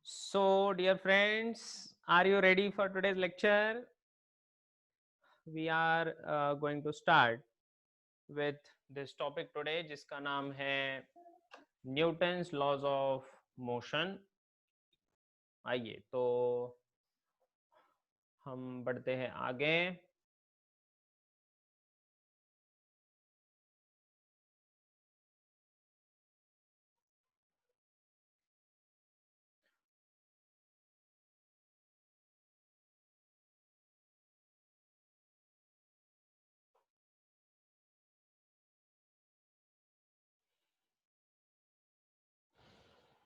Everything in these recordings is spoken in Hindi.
So, dear friends, are you ready for today's lecture? We are going to start with this topic today, जिसका नाम है न्यूटन्स लॉज ऑफ मोशन. आइए तो हम बढ़ते हैं आगे.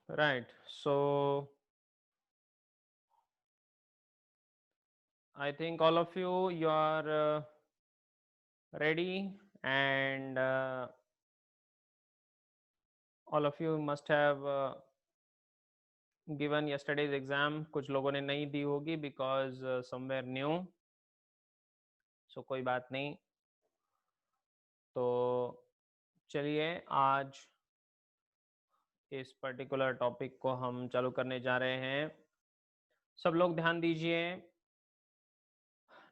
Right. So, I think all of you are ready, and all of you must have given yesterday's exam. कुछ लोगों ने नहीं दी होगी because somewhere new. So कोई बात नहीं. तो चलिए आज इस पर्टिकुलर टॉपिक को हम चालू करने जा रहे हैं. सब लोग ध्यान दीजिए.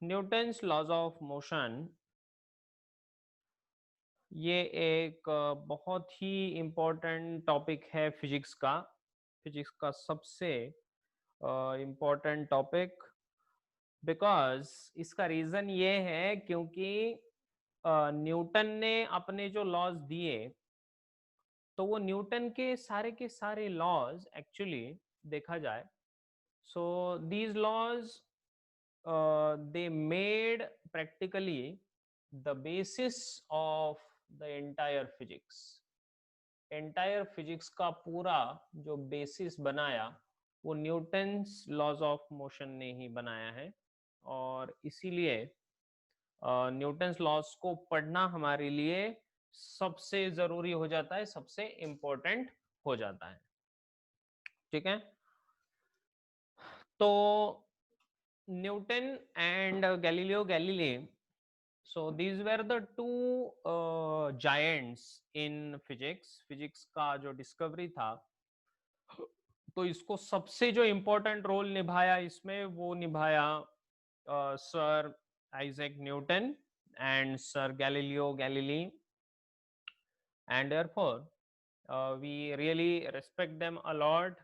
न्यूटन्स लॉज ऑफ मोशन ये एक बहुत ही इम्पोर्टेंट टॉपिक है फिजिक्स का. फिजिक्स का सबसे इम्पोर्टेंट टॉपिक, बिकॉज इसका रीज़न ये है क्योंकि न्यूटन ने अपने जो लॉज दिए, तो वो न्यूटन के सारे लॉज एक्चुअली देखा जाए, so these laws they made practically the basis of the entire physics. Entire physics का पूरा जो बेसिस बनाया वो न्यूटन्स लॉज ऑफ मोशन ने ही बनाया है. और इसीलिए न्यूटन्स लॉज को पढ़ना हमारे लिए सबसे जरूरी हो जाता है, सबसे इम्पोर्टेंट हो जाता है. ठीक है. तो Newton and Galileo Galilei, so these were the two giants in physics. Physics का जो डिस्कवरी था, तो इसको सबसे जो इम्पोर्टेंट रोल निभाया इसमें वो निभाया sir Isaac Newton and Sir Galileo Galilei, and therefore we really respect them a lot.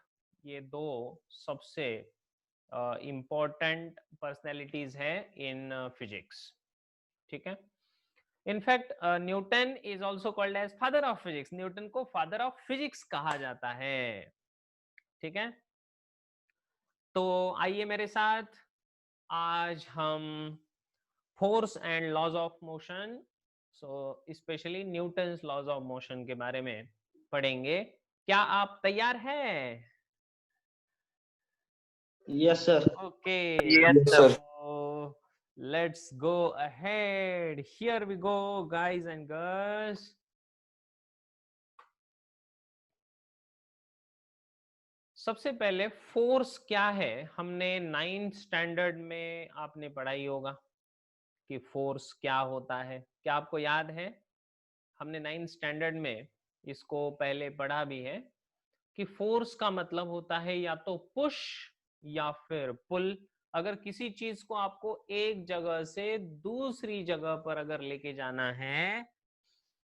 ये दो सबसे इम्पोर्टेंट पर्सनैलिटीज हैं इन फिजिक्स. ठीक है. In fact Newton is also called as father of physics. Newton को फादर ऑफ फिजिक्स कहा जाता है. ठीक है. तो आइए मेरे साथ आज हम force and laws of motion, so specially Newton's laws of motion के बारे में पढ़ेंगे. क्या आप तैयार हैं? Yes, sir. Okay. Yes, sir. Let's go ahead. Here we go guys and girls. सबसे पहले फोर्स क्या है, हमने 9th स्टैंडर्ड में आपने पढ़ाई होगा कि फोर्स क्या होता है. क्या आपको याद है? हमने 9th स्टैंडर्ड में इसको पहले पढ़ा भी है कि फोर्स का मतलब होता है या तो पुश या फिर पुल. अगर किसी चीज को आपको एक जगह से दूसरी जगह पर अगर लेके जाना है,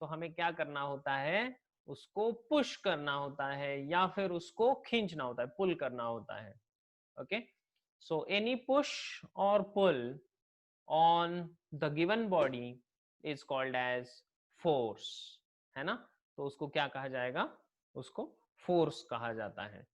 तो हमें क्या करना होता है? उसको पुश करना होता है या फिर उसको खींचना होता है, पुल करना होता है. Okay. So any push or pull on the given body is called as force. है ना? तो उसको क्या कहा जाएगा? उसको फोर्स कहा जाता है.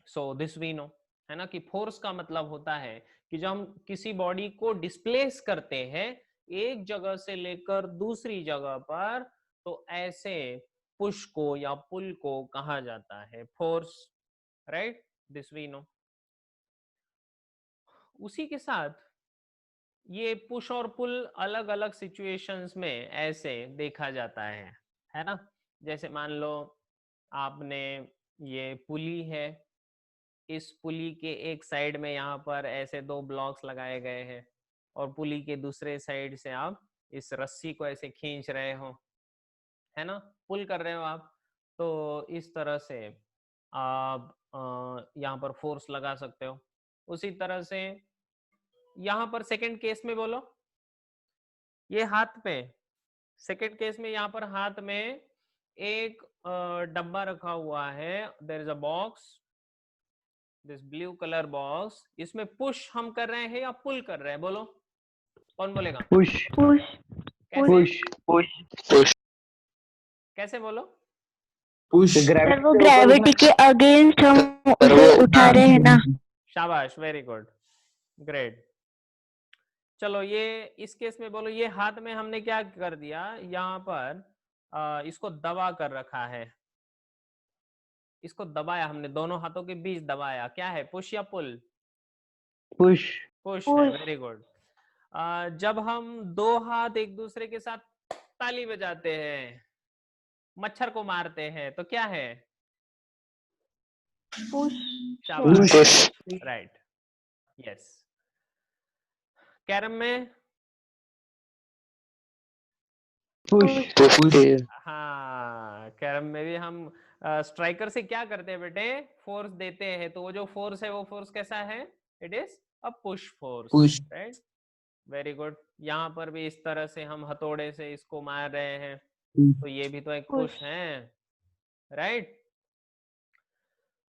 सो दिस वी नो, है ना, कि फोर्स का मतलब होता है कि जब हम किसी बॉडी को डिस्प्लेस करते हैं एक जगह से लेकर दूसरी जगह पर, तो ऐसे पुश को या पुल को कहा जाता है force. Right. This we know. उसी के साथ ये पुश और पुल अलग अलग सिचुएशंस में ऐसे देखा जाता है ना. जैसे मान लो आपने ये पुली है, इस पुली के एक साइड में यहाँ पर ऐसे दो ब्लॉक्स लगाए गए हैं और पुली के दूसरे साइड से आप इस रस्सी को ऐसे खींच रहे हो, है ना, पुल कर रहे हो आप. तो इस तरह से आप यहाँ पर फोर्स लगा सकते हो। उसी तरह से यहाँ पर सेकंड केस में बोलो, ये हाथ में, सेकंड केस में यहाँ पर हाथ में एक डब्बा रखा हुआ है, there is a box, this blue colour box, इसमें पुश हम कर रहे हैं या पुल कर रहे हैं, बोलो कौन बोलेगा? पुश पुश कैसे? पुश पुश कैसे बोलो? पुश सर वो ग्रेविटी के अगेंस्ट हम उसे उठा रहे हैं ना। शाबाश, वेरी गुड, ग्रेट। चलो ये इस केस में बोलो, ये हाथ में हमने क्या कर दिया, यहाँ पर इसको दबा कर रखा है, इसको दबाया हमने, दोनों हाथों के बीच दबाया, क्या है, पुश या पुल? पुश पुश है, वेरी गुड। जब हम दो हाथ एक दूसरे के साथ ताली बजाते हैं, मच्छर को मारते हैं, तो क्या है? पुश शाबाश, पुश राइट, यस। कैरम में पुश पुश हाँ, कैरम में भी हम स्ट्राइकर से क्या करते हैं बेटे, फोर्स देते हैं, तो वो जो फोर्स है वो फोर्स कैसा है, it is a push force, push right, very good. यहाँ पर भी इस तरह से हम हथौड़े से इसको मार रहे हैं, तो ये भी तो एक पुश है, राइट।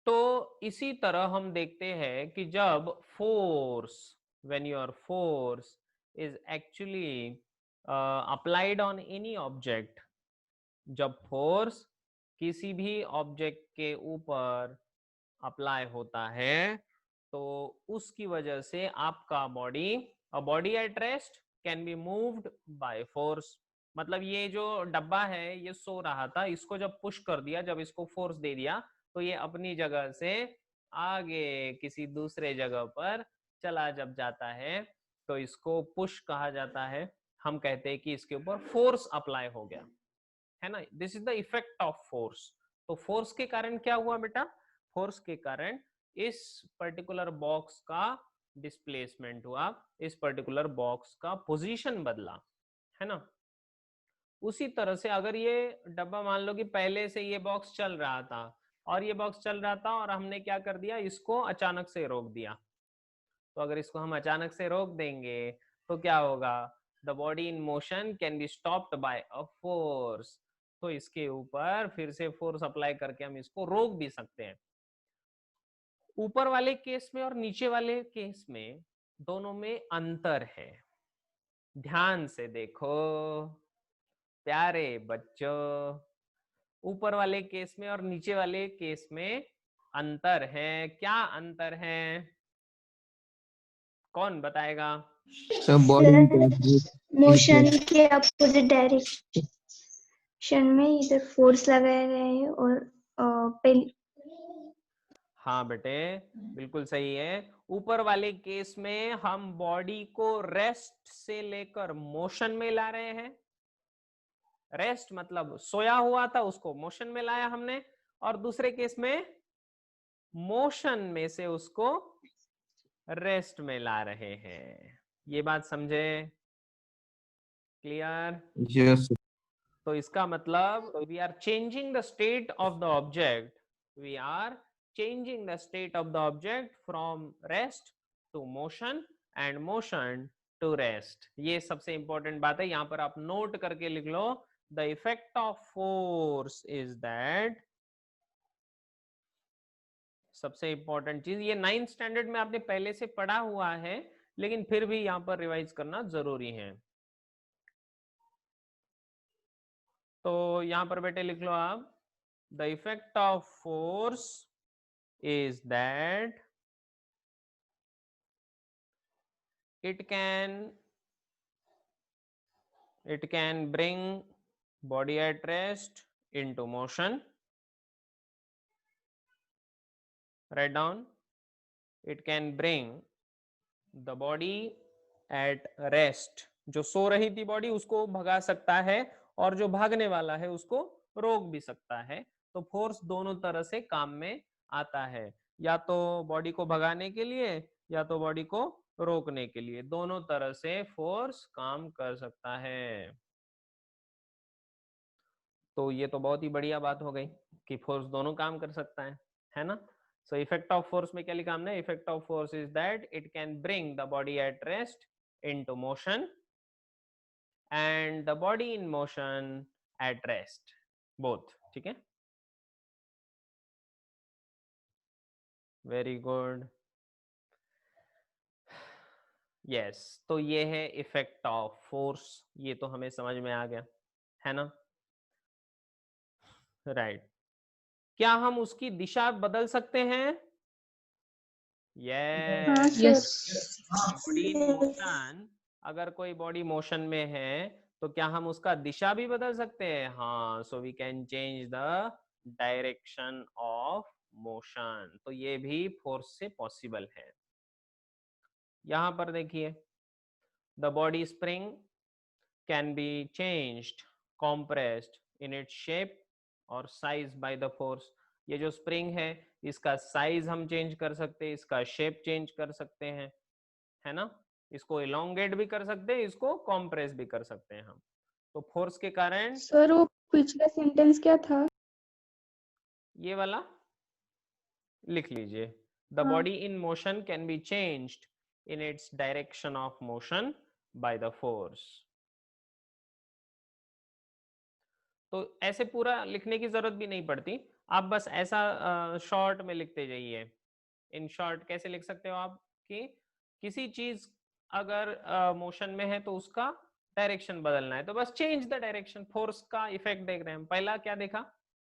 तो इसी तरह हम देखते हैं कि जब force, when your force is actually applied on any object, जब फोर्स किसी भी ऑब्जेक्ट के ऊपर अप्लाई होता है, तो उसकी वजह से आपका body, a body at rest can be moved by force. मतलब ये जो डब्बा है ये सो रहा था, इसको जब पुश कर दिया, जब इसको फोर्स दे दिया, तो ये अपनी जगह से आगे किसी दूसरे जगह पर चला जब जाता है, तो इसको पुश कहा जाता है। हम कहते हैं कि इसके ऊपर फोर्स अप्लाई हो गया, है ना, this is the effect of force. तो फोर्स के कारण क्या हुआ बेटा, फोर्स के कारण इस पर्टिकुलर बॉक्स का डिस्प्लेसमेंट हुआ, इस पर्टिकुलर बॉक्स का पोजीशन बदला, है ना। उसी तरह से अगर ये डब्बा, मान लो कि पहले से ये बॉक्स चल रहा था, और ये बॉक्स चल रहा था और हमने क्या कर दिया, इसको अचानक से रोक दिया, तो अगर इसको हम अचानक से रोक देंगे तो क्या होगा, the body in motion can be stopped bye a force, तो इसके ऊपर फिर से फोर्स अप्लाई करके हम इसको रोक भी सकते हैं। ऊपर वाले केस में और नीचे वाले केस में दोनों में अंतर है, ध्यान से देखो प्यारे बच्चों, ऊपर वाले केस में और नीचे वाले केस में अंतर है, क्या अंतर है, कौन बताएगा? मोशन के अपोजिट डायरेक्शन में इधर फोर्स लगाया गया है, और पहले हाँ बेटे, बिल्कुल सही है। ऊपर वाले केस में हम बॉडी को रेस्ट से लेकर मोशन में ला रहे हैं, रेस्ट मतलब सोया हुआ था उसको मोशन में लाया हमने, और दूसरे केस में मोशन में से उसको रेस्ट में ला रहे हैं। ये बात समझे? क्लियर? यस तो इसका मतलब we are changing the state of the object, we are changing the state of the object from rest to motion and motion to rest। ये सबसे इंपॉर्टेंट बात है, यहां पर आप नोट करके लिख लो, the effect of force is that, सबसे इंपॉर्टेंट चीज ये 9th स्टैंडर्ड में आपने पहले से पढ़ा हुआ है, लेकिन फिर भी यहां पर रिवाइज करना जरूरी है। तो यहां पर बेटे लिख लो आप, the effect of force is that it can bring body at rest into motion, write down, it can bring the body at rest, जो सो रही थी बॉडी उसको भगा सकता है, और जो भागने वाला है उसको रोक भी सकता है। तो फोर्स दोनों तरह से काम में आता है, या तो बॉडी को भगाने के लिए या तो बॉडी को रोकने के लिए, दोनों तरह से फोर्स काम कर सकता है। तो ये तो बहुत ही बढ़िया बात हो गई कि फोर्स दोनों काम कर सकता है। है ना। सो इफेक्ट ऑफ फोर्स में क्या लिखा हमने, effect of force is that it can bring the body at rest into motion and the body in motion at rest, both. ठीक है, वेरी गुड, यस। तो ये है इफेक्ट ऑफ फोर्स, ये तो हमें समझ में आ गया, है ना, राइट। क्या हम उसकी दिशा बदल सकते हैं? हाँ yes, sir. Body in motion, अगर कोई बॉडी मोशन में है तो क्या हम उसका दिशा भी बदल सकते हैं? हाँ, so we can change the direction of motion, तो ये भी फोर्स से पॉसिबल है। यहां पर देखिए, the body spring can be changed, compressed in its shape और size by the force। ये जो स्प्रिंग है इसका साइज हम चेंज कर सकते हैं, इसका शेप चेंज कर सकते हैं, है ना, इसको इलोंगेट भी कर सकते हैं, इसको कॉम्प्रेस भी कर सकते हैं हम। तो फोर्स के कारण सर वो पिछला सेंटेंस क्या था? ये वाला लिख लीजिए, द हाँ। Body in motion can be changed in its direction of motion by the force. तो ऐसे पूरा लिखने की जरूरत भी नहीं पड़ती, आप बस ऐसा शॉर्ट में लिखते जाइए। इन शॉर्ट कैसे लिख सकते हो आप कि किसी चीज अगर मोशन में है तो उसका डायरेक्शन बदलना है, तो बस चेंज द डायरेक्शन। फोर्स का इफेक्ट देख रहे हैं हम, पहला क्या देखा,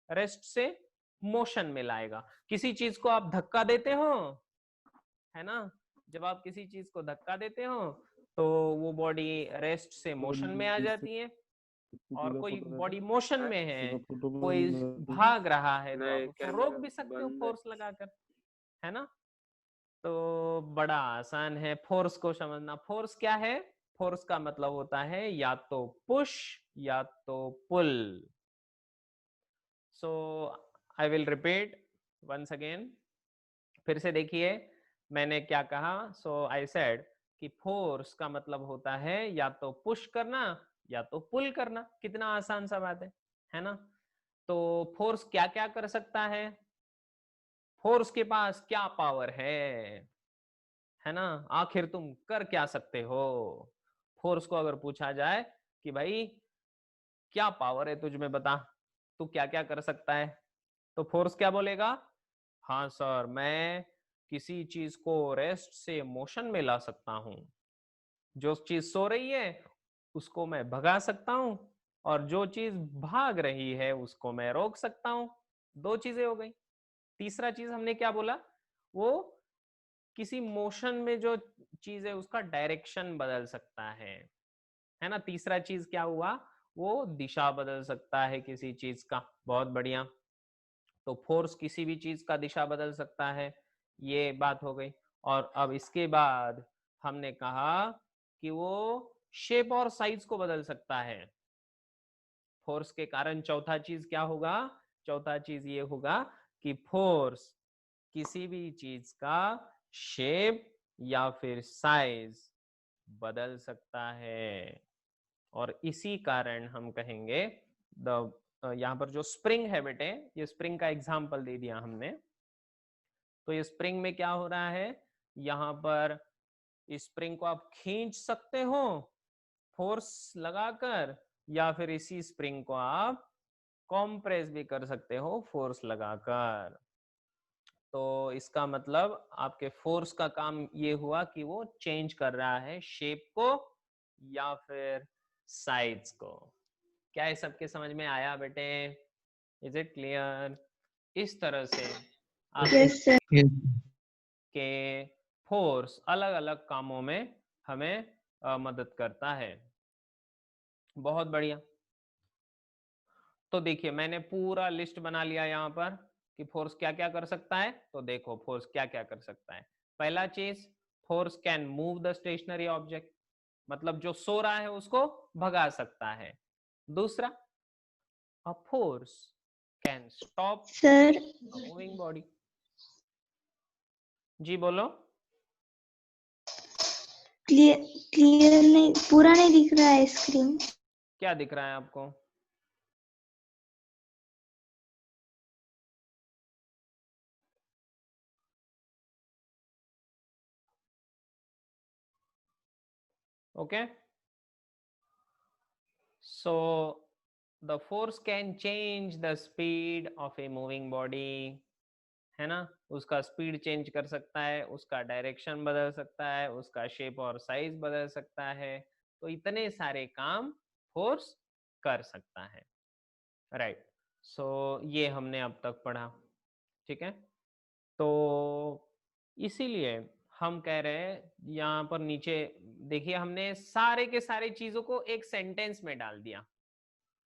रेस्ट से मोशन में लाएगा। किसी चीज को आप धक्का देते हो, है ना, जब आप किसी चीज को धक्का देते हो तो वो बॉडी रेस्ट से मोशन में आ जाती है, और कोई बॉडी मोशन में है, कोई भाग रहा है, तो आप उसको रोक भी सकते हो फोर्स लगाकर, है ना। तो बड़ा आसान है फोर्स को समझना। फोर्स क्या है, फोर्स का मतलब होता है या तो पुश या तो pull. So I will repeat once again, फिर से देखिए मैंने क्या कहा। सो आई सेड कि फोर्स का मतलब होता है या तो पुश करना या तो पुल करना। कितना आसान सा बात है ना। तो फोर्स क्या क्या कर सकता है, फोर्स के पास क्या पावर है ना, आखिर तुम कर क्या सकते हो। फोर्स को अगर पूछा जाए कि भाई क्या पावर है तुझ में, बता तू क्या क्या कर सकता है, तो फोर्स क्या बोलेगा, हाँ सर मैं किसी चीज को रेस्ट से मोशन में ला सकता हूं, जो चीज सो रही है उसको मैं भगा सकता हूं, और जो चीज भाग रही है उसको मैं रोक सकता हूं। दो चीजें हो गई। तीसरा चीज हमने क्या बोला, वो किसी मोशन में जो चीज है उसका डायरेक्शन बदल सकता है ना। तीसरा चीज क्या हुआ, वो दिशा बदल सकता है किसी चीज का। बहुत बढ़िया, तो फोर्स किसी भी चीज का दिशा बदल सकता है, ये बात हो गई। और अब इसके बाद हमने कहा कि वो शेप और साइज को बदल सकता है। फोर्स के कारण चौथा चीज क्या होगा, चौथा चीज ये होगा कि फोर्स किसी भी चीज का शेप या फिर साइज बदल सकता है। और इसी कारण हम कहेंगे द यहाँ पर जो स्प्रिंग है बेटे, ये स्प्रिंग का एग्जाम्पल दे दिया हमने। तो ये स्प्रिंग में क्या हो रहा है, यहाँ पर इस स्प्रिंग को आप खींच सकते हो फोर्स लगाकर, या फिर इसी स्प्रिंग को आप कॉम्प्रेस भी कर सकते हो फोर्स लगाकर। तो इसका मतलब आपके फोर्स का काम ये हुआ कि वो चेंज कर रहा है शेप को या फिर साइज को। क्या ये सबके समझ में आया बेटे? Is it clear? इस तरह से आप यस सर। के फोर्स अलग अलग कामों में हमें मदद करता है। बहुत बढ़िया। तो देखिए मैंने पूरा लिस्ट बना लिया यहाँ पर कि फोर्स क्या क्या कर सकता है। तो देखो फोर्स क्या क्या कर सकता है। पहला चीज, force can move the stationary object, मतलब जो सो रहा है उसको भगा सकता है। दूसरा, a force can stop sir moving body. जी बोलो। क्लियर क्लियर नहीं, पूरा नहीं दिख रहा है स्क्रीन। क्या दिख रहा है आपको? Okay, so the force can change the speed of a moving body, है ना, उसका स्पीड चेंज कर सकता है, उसका डायरेक्शन बदल सकता है, उसका शेप और साइज बदल सकता है, तो इतने सारे काम फोर्स कर सकता है, राइट। सो ये हमने अब तक पढ़ा, ठीक है। तो इसीलिए हम कह रहे हैं, यहाँ पर नीचे देखिए, हमने सारे के सारे चीजों को एक सेंटेंस में डाल दिया।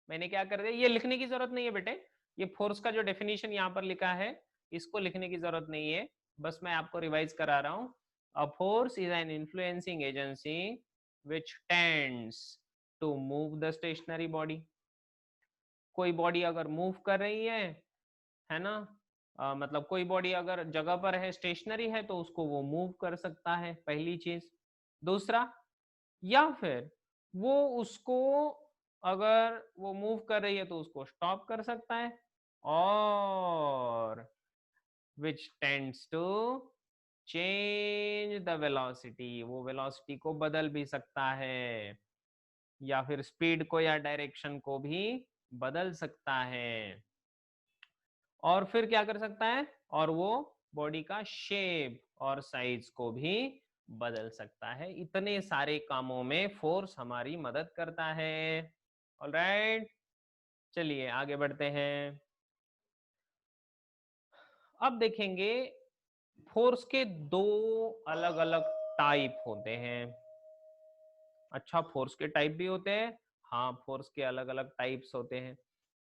मैंने क्या कर दिया, ये लिखने की जरूरत नहीं है बेटे, ये फोर्स का जो डेफिनेशन यहाँ पर लिखा है इसको लिखने की जरूरत नहीं है, बस मैं आपको रिवाइज करा रहा हूँ। A force is an influencing agency which tends to move the stationary body. कोई बॉडी अगर मूव कर रही है ना, मतलब कोई बॉडी अगर जगह पर है, स्टेशनरी है, तो उसको वो मूव कर सकता है, पहली चीज। दूसरा, या फिर वो उसको अगर वो मूव कर रही है तो उसको स्टॉप कर सकता है, और which tends to change the velocity, वो वेलोसिटी को बदल भी सकता है, या फिर स्पीड को या डायरेक्शन को भी बदल सकता है, और फिर क्या कर सकता है, और वो बॉडी का शेप और साइज को भी बदल सकता है। इतने सारे कामों में फोर्स हमारी मदद करता है। ऑलराइट, चलिए आगे बढ़ते हैं। अब देखेंगे फोर्स के दो अलग अलग टाइप होते हैं। अच्छा, फोर्स के टाइप भी होते हैं, हाँ, फोर्स के अलग अलग टाइप्स होते हैं।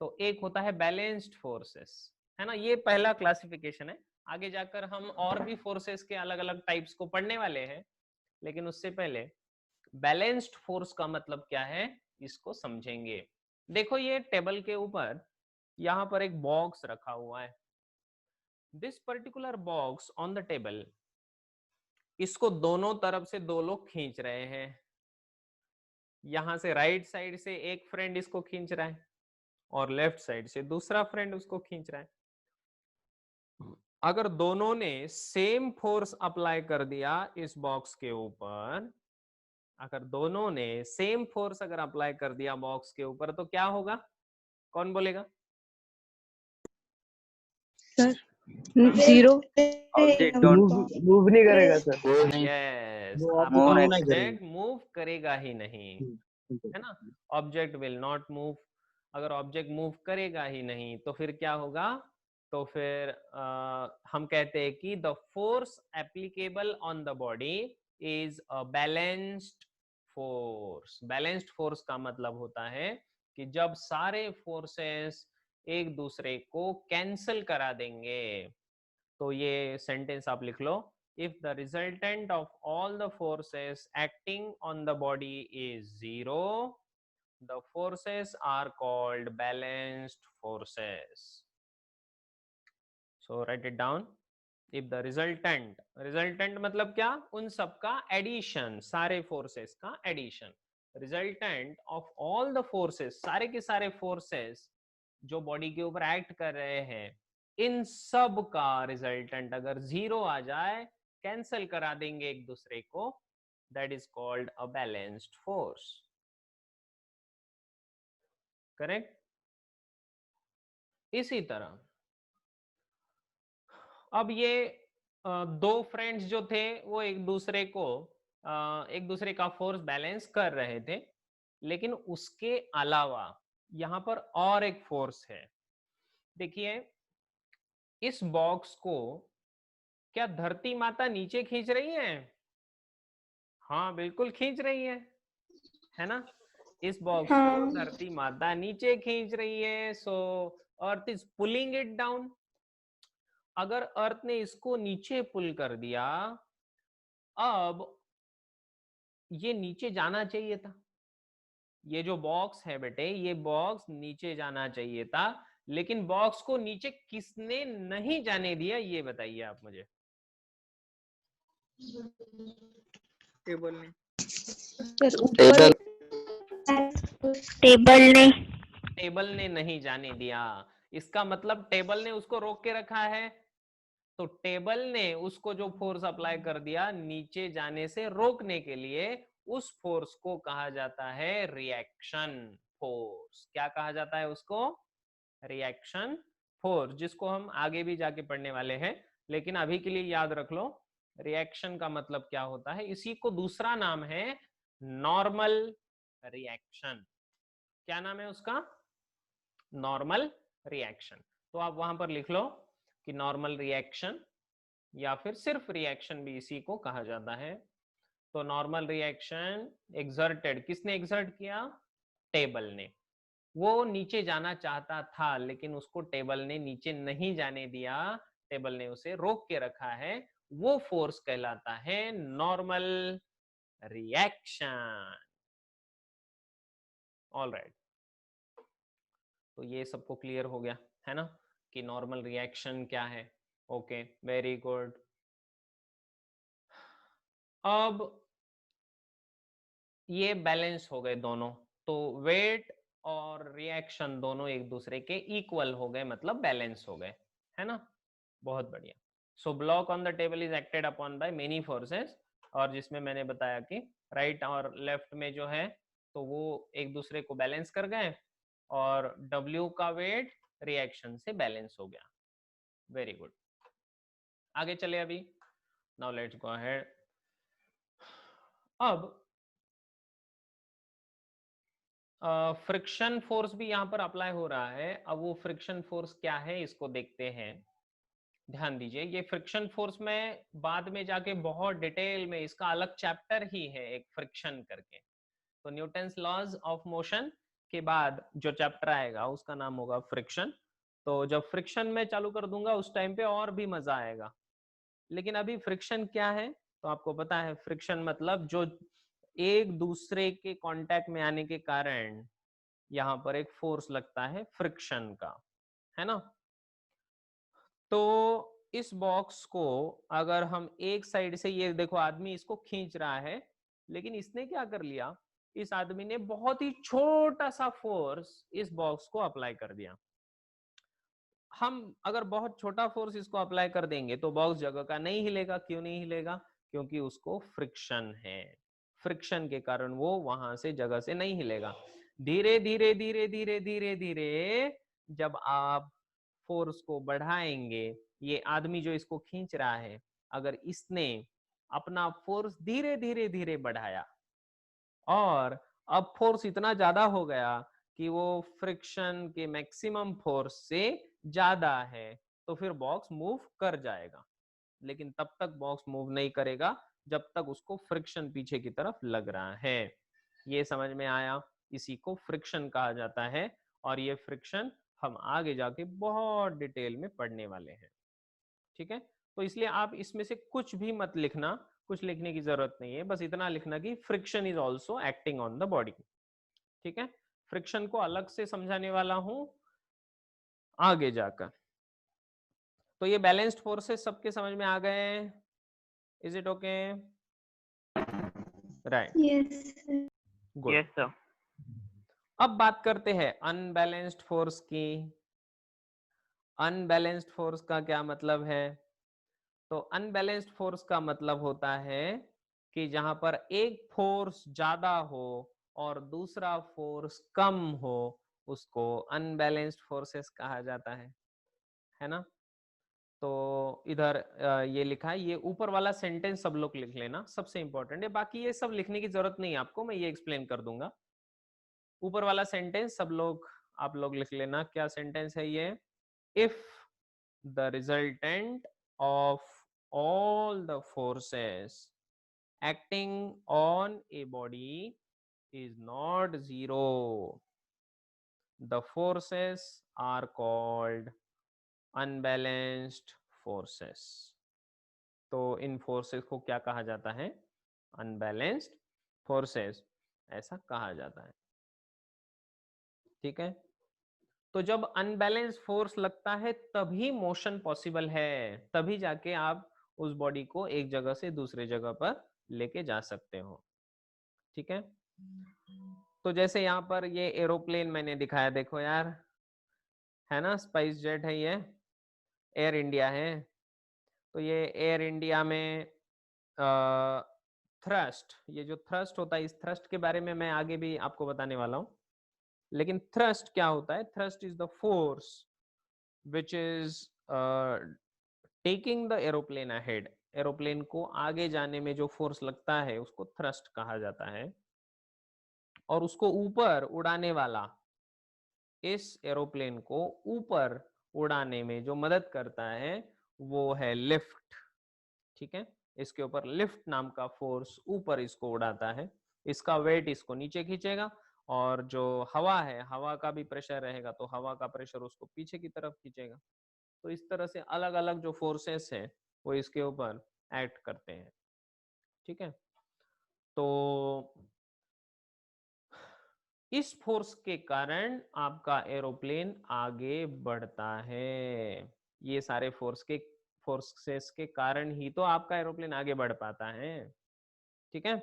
तो एक होता है बैलेंस्ड फोर्सेस, है ना, ये पहला क्लासिफिकेशन है। आगे जाकर हम और भी फोर्सेस के अलग अलग टाइप्स को पढ़ने वाले हैं, लेकिन उससे पहले बैलेंस्ड फोर्स का मतलब क्या है इसको समझेंगे। देखो, ये टेबल के ऊपर यहाँ पर एक बॉक्स रखा हुआ है। This particular box on the table, इसको दोनों तरफ से दो लोग खींच रहे हैं। यहां से राइट साइड से एक फ्रेंड इसको खींच रहा है, और लेफ्ट साइड से दूसरा फ्रेंड उसको खींच रहा है। अगर दोनों ने सेम फोर्स अप्लाई कर दिया इस बॉक्स के ऊपर, अगर दोनों ने सेम फोर्स अगर अप्लाई कर दिया बॉक्स के ऊपर, तो क्या होगा, कौन बोलेगा? सर जीरो ऑब्जेक्ट मूव नहीं करेगा सर। यस, वो आपका move नहीं ऑब्जेक्ट मूव करेगा ही नहीं, है ना, ऑब्जेक्ट विल नॉट मूव। अगर ऑब्जेक्ट मूव करेगा ही नहीं तो फिर क्या होगा, तो फिर हम कहते हैं कि the force applicable on the body is a balanced force. Balanced force का मतलब होता है कि जब सारे फोर्सेस एक दूसरे को कैंसल करा देंगे। तो ये सेंटेंस आप लिख लो, if the resultant of all the forces acting on the body is zero, the forces are called balanced forces. So write it down. If the resultant मतलब क्या, उन सब का एडिशन, सारे फोर्सेस का addition. Resultant of all the forces, सारे के सारे फोर्सेस जो बॉडी के ऊपर एक्ट कर रहे हैं, इन सब का रिजल्टेंट अगर जीरो आ जाए, कैंसल करा देंगे एक दूसरे को, that is called a balanced force. Correct. इसी तरह अब ये दो फ्रेंड्स जो थे वो एक दूसरे का फोर्स बैलेंस कर रहे थे, लेकिन उसके अलावा यहां पर और एक फोर्स है। देखिए, इस बॉक्स को क्या धरती माता नीचे खींच रही है? हाँ, बिल्कुल खींच रही है ना। इस बॉक्स को धरती माता नीचे खींच रही है, so earth is pulling it down. अगर अर्थ ने इसको नीचे पुल कर दिया, अब ये नीचे जाना चाहिए था। ये जो बॉक्स है बेटे, ये बॉक्स नीचे जाना चाहिए था, लेकिन बॉक्स को नीचे किसने नहीं जाने दिया, ये बताइए आप मुझे। टेबल ने। टेबल ने नहीं जाने दिया, इसका मतलब टेबल ने उसको रोक के रखा है। तो टेबल ने उसको जो फोर्स अप्लाई कर दिया नीचे जाने से रोकने के लिए, उस फोर्स को कहा जाता है रिएक्शन फोर्स। क्या कहा जाता है उसको? रिएक्शन फोर्स, जिसको हम आगे भी जाके पढ़ने वाले हैं, लेकिन अभी के लिए याद रख लो रिएक्शन का मतलब क्या होता है। इसी को दूसरा नाम है नॉर्मल रिएक्शन। क्या नाम है उसका? Normal reaction. तो आप वहां पर लिख लो कि नॉर्मल रिएक्शन या फिर सिर्फ रिएक्शन भी इसी को कहा जाता है। तो नॉर्मल रिएक्शन एक्सर्टेड, किसने एक्सर्ट किया? टेबल ने। वो नीचे जाना चाहता था लेकिन उसको टेबल ने नीचे नहीं जाने दिया, टेबल ने उसे रोक के रखा है, वो फोर्स कहलाता है नॉर्मल रिएक्शन। ऑल राइट, तो ये सबको क्लियर हो गया है ना कि नॉर्मल रिएक्शन क्या है। Okay, very good. अब ये बैलेंस हो गए दोनों, तो वेट और रिएक्शन दोनों एक दूसरे के इक्वल हो गए, मतलब बैलेंस हो गए, है ना। बहुत बढ़िया। So block on the table is acted upon by many forces, और जिसमें मैंने बताया कि राइट और लेफ्ट में जो है तो वो एक दूसरे को बैलेंस कर गए, और W का वेट रिएक्शन से बैलेंस हो गया। Very good. आगे चले अभी। Now let's go ahead. अब फ्रिक्शन फोर्स भी यहाँ पर अप्लाई हो रहा है। अब वो फ्रिक्शन फोर्स क्या है इसको देखते हैं। ध्यान दीजिए, ये फ्रिक्शन फोर्स में बाद में जाके बहुत डिटेल में इसका अलग चैप्टर ही है एक, फ्रिक्शन करके। तो न्यूटन्स लॉज ऑफ मोशन के बाद जो चैप्टर आएगा उसका नाम होगा फ्रिक्शन। तो जब फ्रिक्शन में चालू कर दूंगा उस टाइम पे और भी मजा आएगा। लेकिन अभी फ्रिक्शन क्या है तो आपको पता है, फ्रिक्शन मतलब जो एक दूसरे के कांटेक्ट में आने के कारण यहाँ पर एक फोर्स लगता है फ्रिक्शन का, है ना। तो इस बॉक्स को अगर हम एक साइड से, ये देखो आदमी इसको खींच रहा है, लेकिन इसने क्या कर लिया, इस आदमी ने बहुत ही छोटा सा फोर्स इस बॉक्स को अप्लाई कर दिया। हम अगर बहुत छोटा फोर्स इसको अप्लाई कर देंगे तो बॉक्स जगह का नहीं हिलेगा। क्यों नहीं हिलेगा? क्योंकि उसको फ्रिक्शन है, फ्रिक्शन के कारण वो वहां से जगह से नहीं हिलेगा। धीरे धीरे धीरे धीरे धीरे धीरे जब आप फोर्स को बढ़ाएंगे, ये आदमी जो इसको खींच रहा है, अगर इसने अपना फोर्स धीरे धीरे धीरे बढ़ाया और अब फोर्स इतना ज्यादा हो गया कि वो फ्रिक्शन के मैक्सिमम फोर्स से ज्यादा है, तो फिर बॉक्स मूव कर जाएगा। लेकिन तब तक बॉक्स मूव नहीं करेगा जब तक उसको फ्रिक्शन पीछे की तरफ लग रहा है। ये समझ में आया? इसी को फ्रिक्शन कहा जाता है, और ये फ्रिक्शन हम आगे जाके बहुत डिटेल में पढ़ने वाले हैं। ठीक है, तो इसलिए आप इसमें से कुछ भी मत लिखना, कुछ लिखने की जरूरत नहीं है, बस इतना लिखना कि friction is also acting on the body. ठीक है, फ्रिक्शन को अलग से समझाने वाला हूं आगे जाकर। तो ये बैलेंस्ड फोर्सेस सबके समझ में आ गए? Is it okay? Right, yes good. Yes sir. अब बात करते हैं अनबैलेंस्ड फोर्स की। अनबैलेंस्ड फोर्स का क्या मतलब है? तो अनबैलेंस्ड फोर्स का मतलब होता है कि जहां पर एक फोर्स ज्यादा हो और दूसरा फोर्स कम हो, उसको अनबैलेंस्ड फोर्सेस कहा जाता है ना। तो इधर ये लिखा है, ये ऊपर वाला सेंटेंस सब लोग लिख लेना, सबसे इंपॉर्टेंट है। बाकी ये सब लिखने की जरूरत नहीं है आपको, मैं ये एक्सप्लेन कर दूंगा। ऊपर वाला सेंटेंस सब लोग, आप लोग लिख लेना। क्या सेंटेंस है ये? If the resultant of all the forces acting on a body is not zero, the forces are called unbalanced forces। तो इन फोर्सेस को क्या कहा जाता है? अनबैलेंस्ड फोर्सेस, ऐसा कहा जाता है। ठीक है, तो जब अनबैलेंस फोर्स लगता है तभी मोशन पॉसिबल है, तभी जाके आप उस बॉडी को एक जगह से दूसरे जगह पर लेके जा सकते हो। ठीक है, तो जैसे यहाँ पर ये एरोप्लेन मैंने दिखाया, देखो यार, है ना, स्पाइस जेट है, ये एयर इंडिया है। तो ये एयर इंडिया में थ्रस्ट, ये जो थ्रस्ट होता है, इस थ्रस्ट के बारे में मैं आगे भी आपको बताने वाला हूँ। लेकिन थ्रस्ट क्या होता है? Thrust is the force which is taking the aeroplane ahead. Aeroplane को आगे जाने में जो फोर्स लगता है उसको थ्रस्ट कहा जाता है। और उसको ऊपर उड़ाने वाला, इस एरोप्लेन को ऊपर उड़ाने में जो मदद करता है वो है लिफ्ट। ठीक है, इसके ऊपर लिफ्ट नाम का फोर्स ऊपर इसको उड़ाता है। इसका वेट इसको नीचे खींचेगा, और जो हवा है, हवा का भी प्रेशर रहेगा तो हवा का प्रेशर उसको पीछे की तरफ खींचेगा। तो इस तरह से अलग अलग जो फोर्सेस है वो इसके ऊपर एक्ट करते हैं। ठीक है, तो इस फोर्स के कारण आपका एरोप्लेन आगे बढ़ता है। ये सारे फोर्सेस के कारण ही तो आपका एरोप्लेन आगे बढ़ पाता है। ठीक है,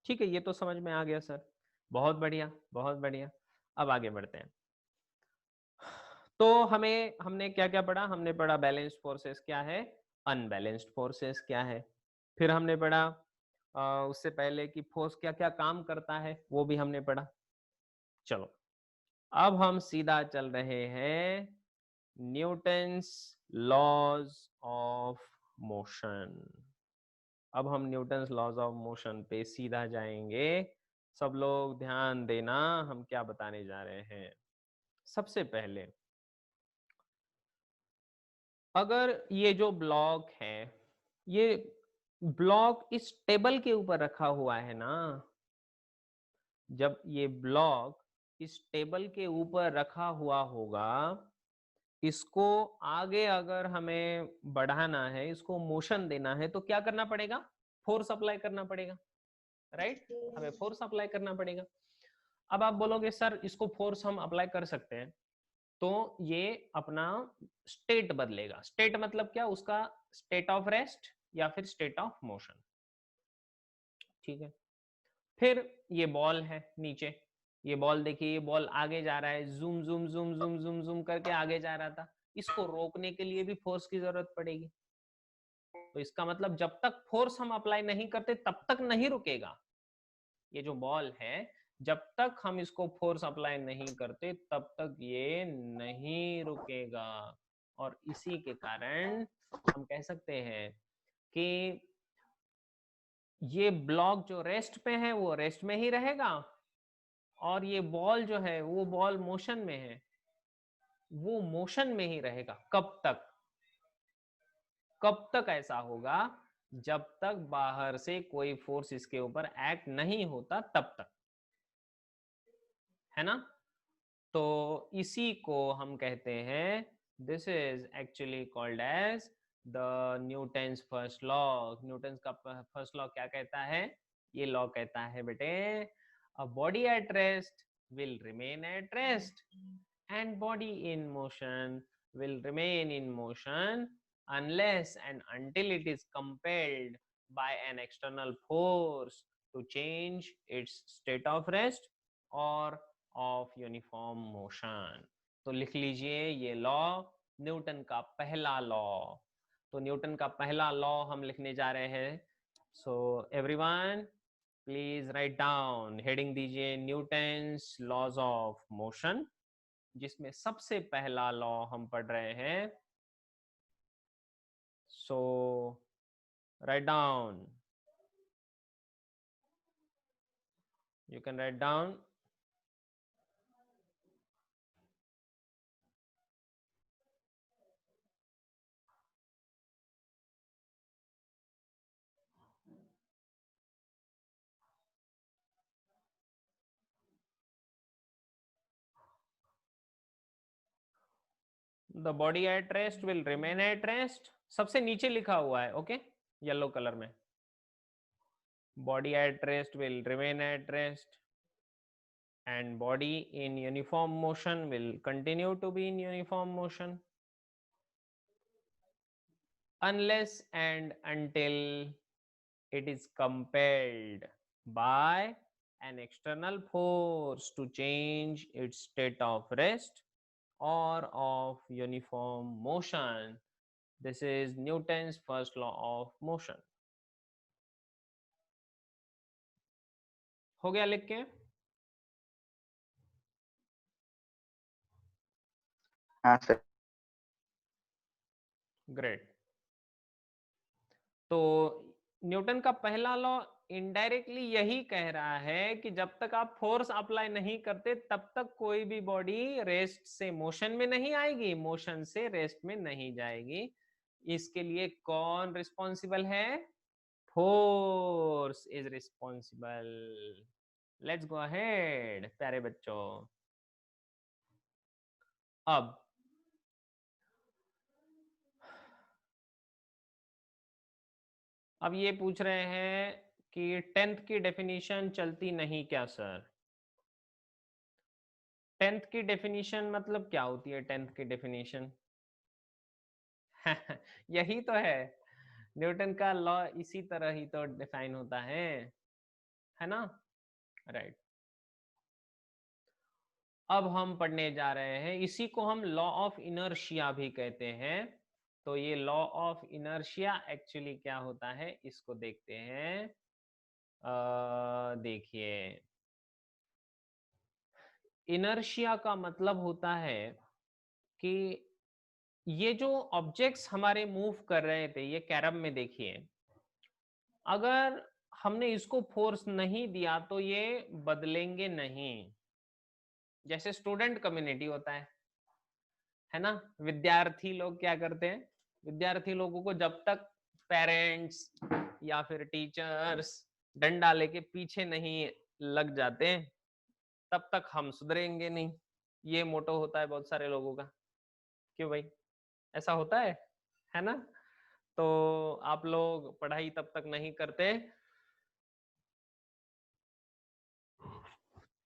ठीक है, ये तो समझ में आ गया सर। बहुत बढ़िया, बहुत बढ़िया। अब आगे बढ़ते हैं। तो हमने क्या क्या पढ़ा? हमने पढ़ा बैलेंस्ड फोर्सेस क्या है, अनबैलेंस्ड फोर्सेस क्या है। फिर हमने पढ़ा उससे पहले कि फोर्स क्या क्या काम करता है, वो भी हमने पढ़ा। चलो, अब हम सीधा चल रहे हैं न्यूटन्स लॉज ऑफ मोशन। अब हम न्यूटन्स लॉज ऑफ मोशन पे सीधा जाएंगे। सब लोग ध्यान देना, हम क्या बताने जा रहे हैं। सबसे पहले, अगर ये जो ब्लॉक है, ये ब्लॉक इस टेबल के ऊपर रखा हुआ है ना, जब ये ब्लॉक इस टेबल के ऊपर रखा हुआ होगा, इसको आगे अगर हमें बढ़ाना है, इसको मोशन देना है, तो क्या करना पड़ेगा? फोर्स अप्लाई करना पड़ेगा, राइट? हमें फोर्स अप्लाई करना पड़ेगा। अब आप बोलोगे सर इसको फोर्स हम अप्लाई कर सकते हैं, तो ये अपना स्टेट बदलेगा। स्टेट मतलब क्या? उसका स्टेट ऑफ रेस्ट या फिर स्टेट ऑफ मोशन। ठीक है, फिर ये बॉल है नीचे। ये बॉल देखिए, ये बॉल आगे जा रहा है, zoom zoom zoom zoom zoom zoom करके आगे जा रहा था। इसको रोकने के लिए भी फोर्स की जरूरत पड़ेगी। तो इसका मतलब जब तक फोर्स हम अप्लाई नहीं करते तब तक नहीं रुकेगा। ये जो बॉल है, जब तक हम इसको फोर्स अप्लाई नहीं करते तब तक ये नहीं रुकेगा। और इसी के कारण हम कह सकते हैं कि ये ब्लॉक जो रेस्ट पे है वो रेस्ट में ही रहेगा, और ये बॉल जो है वो बॉल मोशन में है, वो मोशन में ही रहेगा। कब तक? कब तक ऐसा होगा? जब तक बाहर से कोई फोर्स इसके ऊपर एक्ट नहीं होता, तब तक, है ना? तो इसी को हम कहते हैं, this is actually called as the Newton's first law. Newton's का फर्स्ट लॉ क्या कहता है? ये लॉ कहता है बेटे, a body at rest will remain at rest and body in motion will remain in motion unless and until it is compelled by an external force to change its state of rest or of uniform motion। तो लिख लीजिए ये लॉ, न्यूटन का पहला लॉ। तो न्यूटन का पहला लॉ हम लिखने जा रहे हैं। So everyone please write down, heading दीजिए न्यूटन्स लॉज ऑफ मोशन, जिसमें सबसे पहला लॉ हम पढ़ रहे हैं। So write down, you can write down. The body at rest will remain at rest, सबसे नीचे लिखा हुआ है, ओके, येलो कलर में। Body at rest will remain at rest and body in uniform motion will continue to be in uniform motion unless and until it is compelled by an external force to change its state of rest or of uniform motion. Motion. This is Newton's first law of motion. हो गया लिख के? हाँ सर। ग्रेट। तो न्यूटन का पहला लॉ इनडायरेक्टली यही कह रहा है कि जब तक आप फोर्स अप्लाई नहीं करते तब तक कोई भी बॉडी रेस्ट से मोशन में नहीं आएगी, मोशन से रेस्ट में नहीं जाएगी। इसके लिए कौन रिस्पॉन्सिबल है? Force is responsible. Let's go ahead प्यारे बच्चों। अब ये पूछ रहे हैं कि 10th की डेफिनेशन चलती नहीं क्या सर? 10th की डेफिनेशन मतलब क्या होती है? 10th की डेफिनेशन यही तो है, न्यूटन का लॉ इसी तरह ही तो डिफाइन होता है ना? राइट। अब हम पढ़ने जा रहे हैं, इसी को हम लॉ ऑफ इनर्शिया भी कहते हैं। तो ये लॉ ऑफ इनर्शिया एक्चुअली क्या होता है इसको देखते हैं। देखिए, इनर्शिया का मतलब होता है कि ये जो ऑब्जेक्ट्स हमारे मूव कर रहे थे, ये कैरम में देखिए, अगर हमने इसको फोर्स नहीं दिया तो ये बदलेंगे नहीं। जैसे स्टूडेंट कम्युनिटी होता है ना? विद्यार्थी लोग क्या करते हैं? विद्यार्थी लोगों को जब तक पेरेंट्स या फिर टीचर्स डंडा लेके पीछे नहीं लग जाते तब तक हम सुधरेंगे नहीं। ये मोटो होता है बहुत सारे लोगों का। क्यों भाई, ऐसा होता है ना? तो आप लोग पढ़ाई तब तक नहीं करते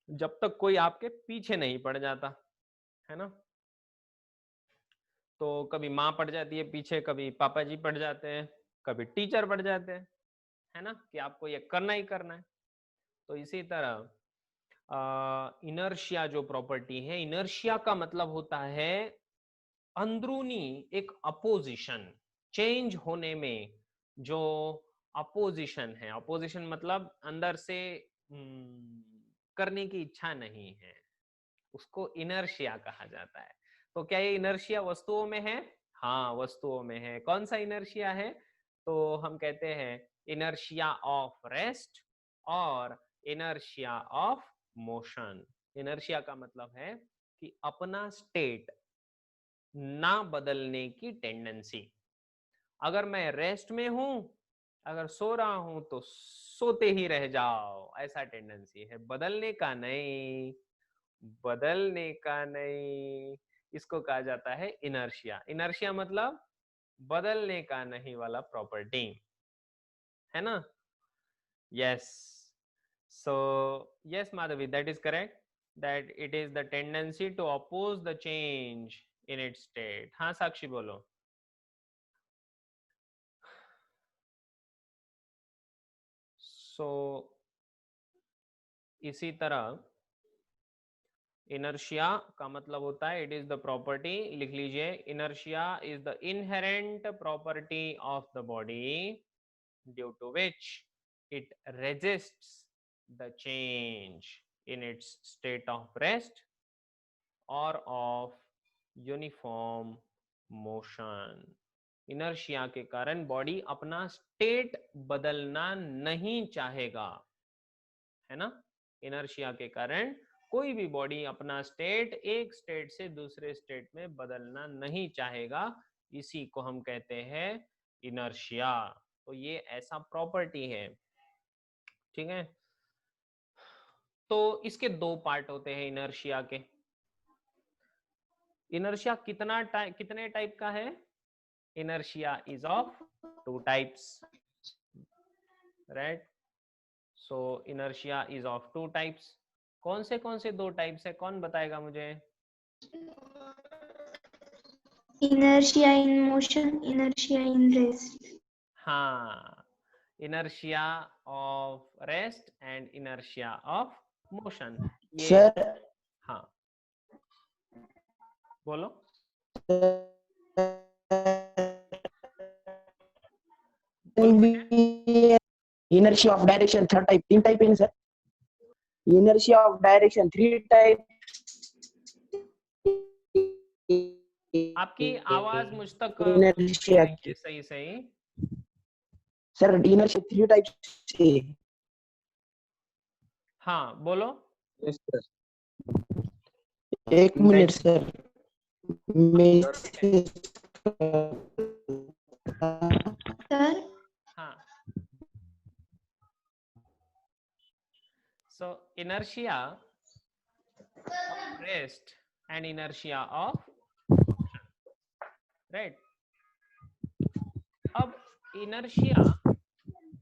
जब तक कोई आपके पीछे नहीं पड़ जाता, है ना? तो कभी माँ पड़ जाती है पीछे, कभी पापा जी पड़ जाते हैं, कभी टीचर पड़ जाते हैं, है ना, कि आपको ये करना ही करना है। तो इसी तरह इनर्शिया जो प्रॉपर्टी है, इनर्शिया का मतलब होता है अंदरूनी एक अपोजिशन, चेंज होने में जो अपोजिशन है। अपोजिशन मतलब अंदर से करने की इच्छा नहीं है, उसको इनर्शिया कहा जाता है। तो क्या ये इनर्शिया वस्तुओं में है? हाँ, वस्तुओं में है। कौन सा इनर्शिया है? तो हम कहते हैं इनर्शिया ऑफ रेस्ट और इनर्शिया ऑफ मोशन। इनर्शिया का मतलब है कि अपना स्टेट ना बदलने की टेंडेंसी। अगर मैं रेस्ट में हूं, अगर सो रहा हूं तो सोते ही रह जाओ, ऐसा टेंडेंसी है, बदलने का नहीं, बदलने का नहीं। इसको कहा जाता है इनर्शिया। इनर्शिया मतलब बदलने का नहीं वाला प्रॉपर्टी, है ना? Yes. So yes Madhavi, that is correct, that it is the tendency to oppose the change in its state. हाँ साक्षी बोलो। इसी तरह इनर्शिया का मतलब होता है इट इज द प्रॉपर्टी, लिख लीजिए, inertia is the inherent property of the body due to which it resists the change in its state of rest or of uniform motion. Inertia के कारण बॉडी अपना स्टेट बदलना नहीं चाहेगा, है ना? इनर्शिया के कारण कोई भी बॉडी अपना स्टेट एक स्टेट से दूसरे स्टेट में बदलना नहीं चाहेगा। इसी को हम कहते हैं इनर्शिया। तो ये ऐसा प्रॉपर्टी है, ठीक है? तो इसके दो पार्ट होते हैं इनर्शिया के। इनर्शिया कितने टाइप का है? Inertia is of 2 types, right? So inertia is of 2 types. कौन से 2 टाइप्स है, कौन बताएगा मुझे? inertia in motion, inertia in rest. हाँ, inertia of rest and inertia of motion. ये सर, हाँ बोलो। Inertia of direction third type, 3 type है ना sir? inertia of direction, 3 types. आपकी आवाज मुझ तक Inertia. सही सही। Sir, inertia 3 types है. हाँ बोलो। Yes, sir. एक मिनट सर, मैं सर हाँ, so inertia of rest and inertia of motion, right? अब inertia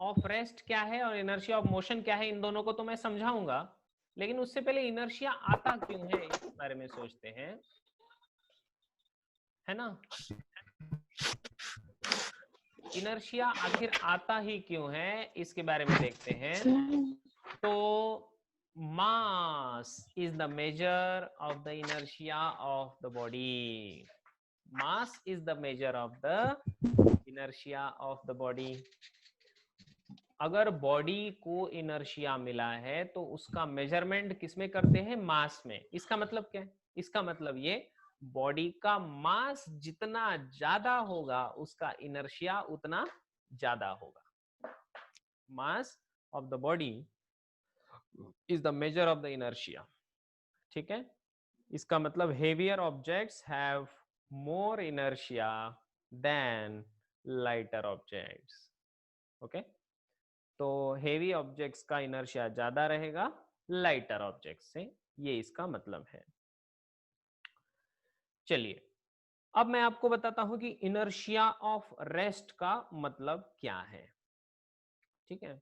of rest क्या है और inertia of motion क्या है, इन दोनों को तो मैं समझाऊंगा, लेकिन उससे पहले inertia आता क्यों है इस बारे में सोचते हैं, है ना? inertia आखिर आता ही क्यों है इसके बारे में देखते हैं। तो mass is the measure of the inertia of the body. Mass is the measure of the inertia of the body. अगर बॉडी को इनर्शिया मिला है तो उसका मेजरमेंट किसमें करते हैं, मास में। इसका मतलब क्या है, इसका मतलब ये बॉडी का मास जितना ज्यादा होगा उसका इनर्शिया उतना ज्यादा होगा। Mass of the body is the measure of the inertia, ठीक है। इसका मतलब heavier objects have more inertia than lighter objects, okay. तो हेवी ऑब्जेक्ट्स का इनर्शिया ज्यादा रहेगा लाइटर ऑब्जेक्ट्स से, ये इसका मतलब है। चलिए अब मैं आपको बताता हूं कि इनर्शिया ऑफ रेस्ट का मतलब क्या है, ठीक है।